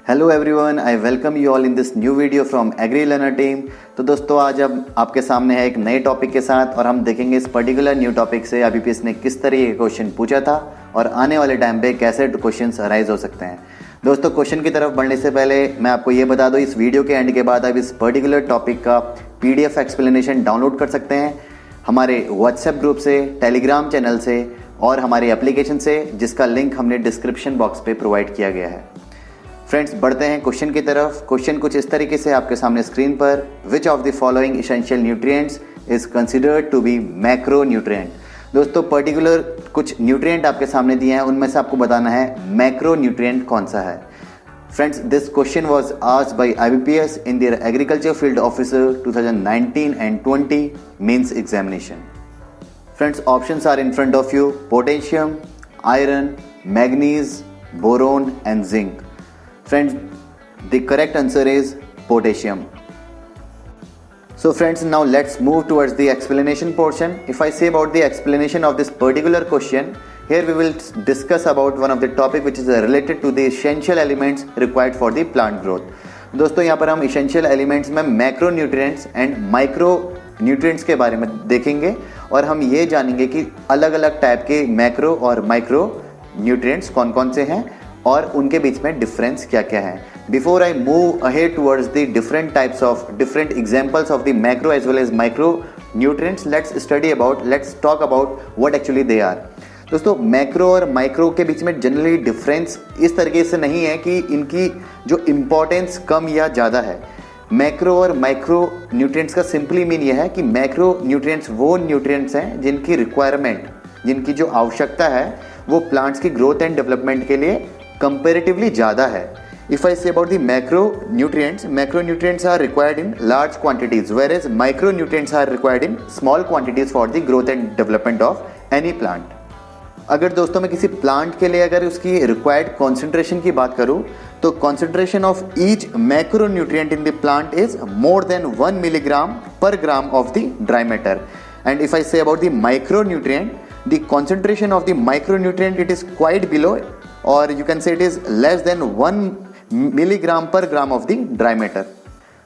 Hello everyone, I welcome you all in this new video from agri learner team. तो दोस्तों, आज अब आपके सामने है एक नए टॉपिक के साथ और हम देखेंगे इस पर्टिकुलर न्यू टॉपिक से आईबीपीएस ने किस तरीके के क्वेश्चन पूछा था और आने वाले टाइम पे कैसे क्वेश्चंस अराइज हो सकते हैं। दोस्तों, क्वेश्चन की तरफ बढ़ने से पहले मैं आपको ये बता दूं, इस वीडियो के एंड के बाद आप इस पर्टिकुलर टॉपिक का PDF एक्सप्लेनेशन डाउनलोड कर सकते हैं हमारे व्हाट्सएप ग्रुप से, टेलीग्राम चैनल से और हमारे एप्लीकेशन से, जिसका लिंक हमने डिस्क्रिप्शन बॉक्स पे प्रोवाइड किया गया है। फ्रेंड्स, बढ़ते हैं क्वेश्चन की तरफ। क्वेश्चन कुछ इस तरीके से आपके सामने स्क्रीन पर, which of the following essential nutrients is considered to be macro nutrient. दोस्तों, पर्टिकुलर कुछ न्यूट्रिएंट आपके सामने दिए हैं, उनमें से आपको बताना है मैक्रो न्यूट्रिएंट कौन सा है। Friends, this question was asked by IBPS in their agriculture field officer 2019 and 20 mains examination. Friends, options are in front of you: potassium, iron, manganese, boron and zinc. Friends, the correct answer is potassium. So friends, now let's move towards the explanation portion. If I say about the explanation of this particular question, here we will discuss about one of the topic which is related to the essential elements required for the plant growth. दोस्तों, यहाँ पर हम essential elements में macro nutrients and micro nutrients के बारे में देखेंगे और हम ये जानेंगे कि अलग अलग टाइप के मैक्रो और माइक्रो न्यूट्रिएंट्स कौन कौन से हैं और उनके बीच में डिफरेंस क्या क्या है। Before I move ahead towards the different types of different examples of the macro as well as micro nutrients, let's talk about what actually they are. दोस्तों, मैक्रो और माइक्रो के बीच में जनरली डिफरेंस इस तरीके से नहीं है कि इनकी जो इम्पोर्टेंस कम या ज़्यादा है। मैक्रो और माइक्रो न्यूट्रिएंट्स का सिंपली मीन यह है कि मैक्रो न्यूट्रिएंट्स वो न्यूट्रिएंट्स हैं जिनकी रिक्वायरमेंट, जिनकी जो आवश्यकता है वो प्लांट्स की ग्रोथ एंड डेवलपमेंट के लिए comparatively ज़्यादा है। If I say about the macronutrients are required in large quantities, whereas micronutrients are required in small quantities for the growth and development of any plant. अगर दोस्तों मैं किसी plant के लिए अगर उसकी रिक्वायर्ड कॉन्सेंट्रेशन की बात करूं तो concentration of each macronutrient in the plant is more than 1 milligram per gram of the dry matter. And if I say about the micronutrient, the concentration of the micronutrient it is quite below, or you can say it is less than 1 milligram per gram of the dry matter.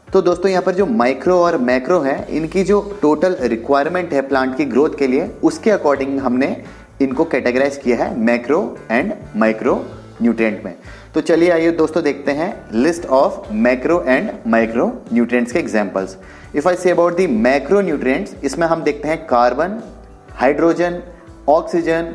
तो दोस्तों, यहाँ पर जो micro और macro है, इनकी जो total requirement है प्लांट की ग्रोथ के लिए, उसके अकॉर्डिंग हमने इनको कैटेगराइज किया है मैक्रो एंड माइक्रो न्यूट्रिएंट में। तो चलिए आइए दोस्तों देखते हैं list of macro and micro nutrients के एग्जांपल्स। If I say about the macro nutrients, इसमें हम देखते हैं carbon, hydrogen, oxygen,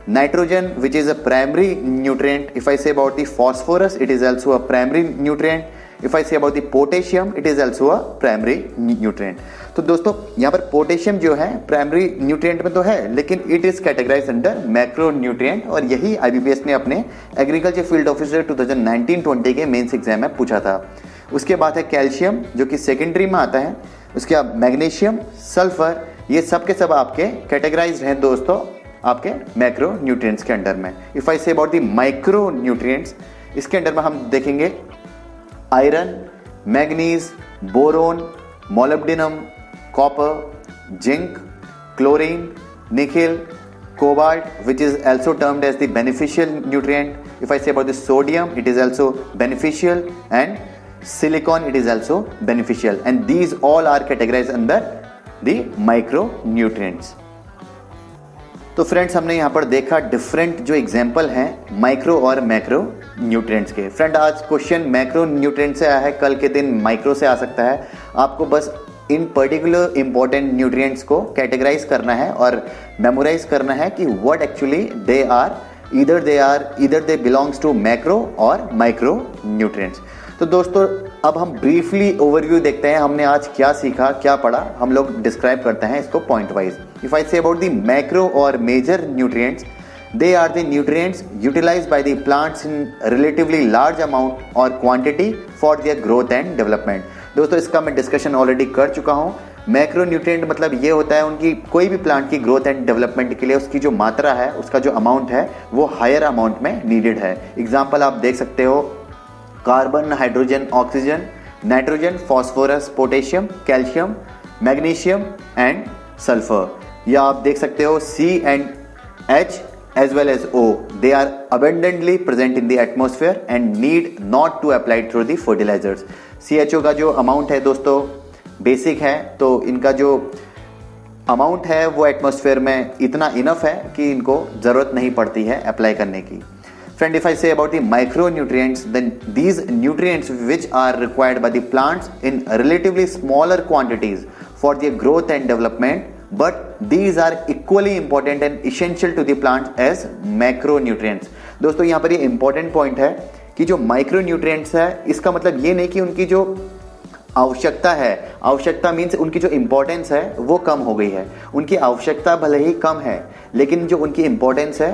nitrogen, which is a primary nutrient. If I say about the phosphorus, it is also a primary nutrient. If I say about the potassium, it is also a primary nutrient. तो दोस्तों, यहाँ पर potassium जो है primary nutrient में तो है, लेकिन it is categorize under macro nutrient और यही IBPS ने अपने एग्रीकल्चर फील्ड ऑफिसर 2019-20 के मेंस एग्जाम में पूछा था। उसके बाद है कैल्शियम, जो कि सेकेंडरी में आता है। उसके बाद मैग्नीशियम, सल्फर, ये सब के सब आपके कैटेगराइज हैं दोस्तों आपके मैक्रो न्यूट्रिएंट्स के अंडर में। If I say about the micro nutrients, इसके अंडर में हम देखेंगे iron, manganese, boron, molybdenum, copper, zinc, chlorine, nickel, cobalt, which is also termed as the beneficial nutrient. If I say about the sodium, it is also beneficial, and silicon, it is also beneficial, and these all are categorized under the micronutrients. तो friends, हमने यहाँ पर देखा different जो example हैं micro और macro nutrients के। Friend, आज क्वेश्चन मैक्रो न्यूट्रिएंट से आया है, कल के दिन माइक्रो से आ सकता है। आपको बस इन पर्टिकुलर इंपॉर्टेंट न्यूट्रिएंट्स को कैटेगराइज करना है और मेमोराइज करना है कि what actually they are, either they belongs to macro और माइक्रो न्यूट्रिएंट्स। तो दोस्तों, अब हम ब्रीफली ओवरव्यू देखते हैं, हमने आज क्या सीखा, क्या पढ़ा, हम लोग डिस्क्राइब करते हैं इसको point wise. If I say about the macro और major nutrients, they are the nutrients utilised by the plants in relatively large amount और quantity for their growth and development. दोस्तों, इसका मैं डिस्कशन ऑलरेडी कर चुका हूँ। मैक्रो न्यूट्रिएंट मतलब ये होता है उनकी कोई भी प्लांट की ग्रोथ एंड डेवलपमेंट के लिए उसकी जो मात्रा है, उसका जो अमाउंट है वो हायर अमाउंट में नीडेड है। एग्जाम्पल आप देख सकते हो, carbon, hydrogen, oxygen, nitrogen, phosphorus, potassium, calcium, magnesium and sulphur. या आप देख सकते हो C and H as well as O, they are abundantly present in the atmosphere and need not to apply through the fertilizers. CHO का जो amount है दोस्तों basic है, तो इनका जो अमाउंट है वो एटमॉस्फेयर में इतना इनफ है कि इनको ज़रूरत नहीं पड़ती है अप्लाई करने की. Friend, if I say about the micronutrients, then these nutrients which are required by the plants in relatively smaller quantities for their growth and development, but these are equally important and essential to the plants as macronutrients. दोस्तों यहाँ पर ये important point है कि जो micronutrients है इसका मतलब ये नहीं कि उनकी जो आवश्यकता है, आवश्यकता मीन्स उनकी जो इंपॉर्टेंस है वो कम हो गई है. उनकी आवश्यकता भले ही कम है लेकिन जो उनकी इंपॉर्टेंस है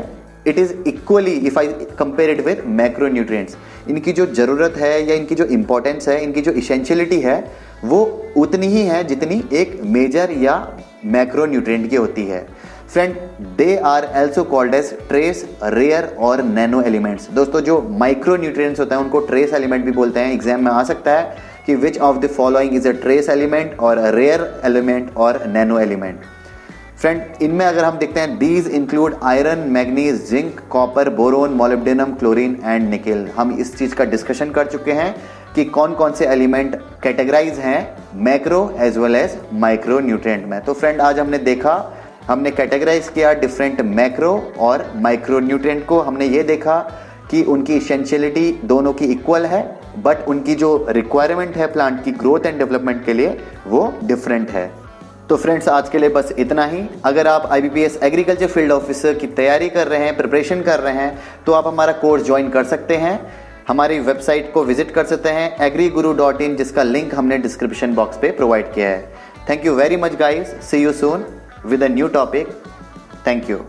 it is equally if I compare it with macronutrients. इनकी जो ज़रूरत है या इनकी जो इंपॉर्टेंस है, इनकी जो इसेंशियलिटी है वो उतनी ही है जितनी एक मेजर या मैक्रोन्यूट्रिएंट की होती है. Friend, they are also called as trace, rare और नैनो एलिमेंट्स. दोस्तों जो माइक्रोन्यूट्रिएंट्स होते हैं उनको ट्रेस एलिमेंट भी बोलते हैं. एग्जाम में आ सकता है कि विच of the following is a trace element और रेयर एलिमेंट और नैनो एलिमेंट. फ्रेंड, इनमें अगर हम देखते हैं these include iron, manganese, zinc, copper, boron, molybdenum, chlorine and nickel. हम इस चीज़ का डिस्कशन कर चुके हैं कि कौन कौन से एलिमेंट कैटेगराइज हैं macro as well as micro nutrient में. तो फ्रेंड आज हमने देखा, हमने कैटेगराइज किया डिफरेंट मैक्रो और माइक्रो न्यूट्रिएंट को. हमने ये देखा कि उनकी इसेंशियलिटी दोनों की इक्वल है बट उनकी जो रिक्वायरमेंट है प्लांट की ग्रोथ एंड डेवलपमेंट के लिए वो डिफरेंट है. तो फ्रेंड्स आज के लिए बस इतना ही. अगर आप IBPS एग्रीकल्चर फील्ड ऑफिसर की तैयारी कर रहे हैं, प्रिपरेशन कर रहे हैं, तो आप हमारा कोर्स ज्वाइन कर सकते हैं. हमारी वेबसाइट को विजिट कर सकते हैं agriguru.in, जिसका लिंक हमने डिस्क्रिप्शन बॉक्स पे प्रोवाइड किया है. Thank you very much guys. See you soon with a new topic. Thank you.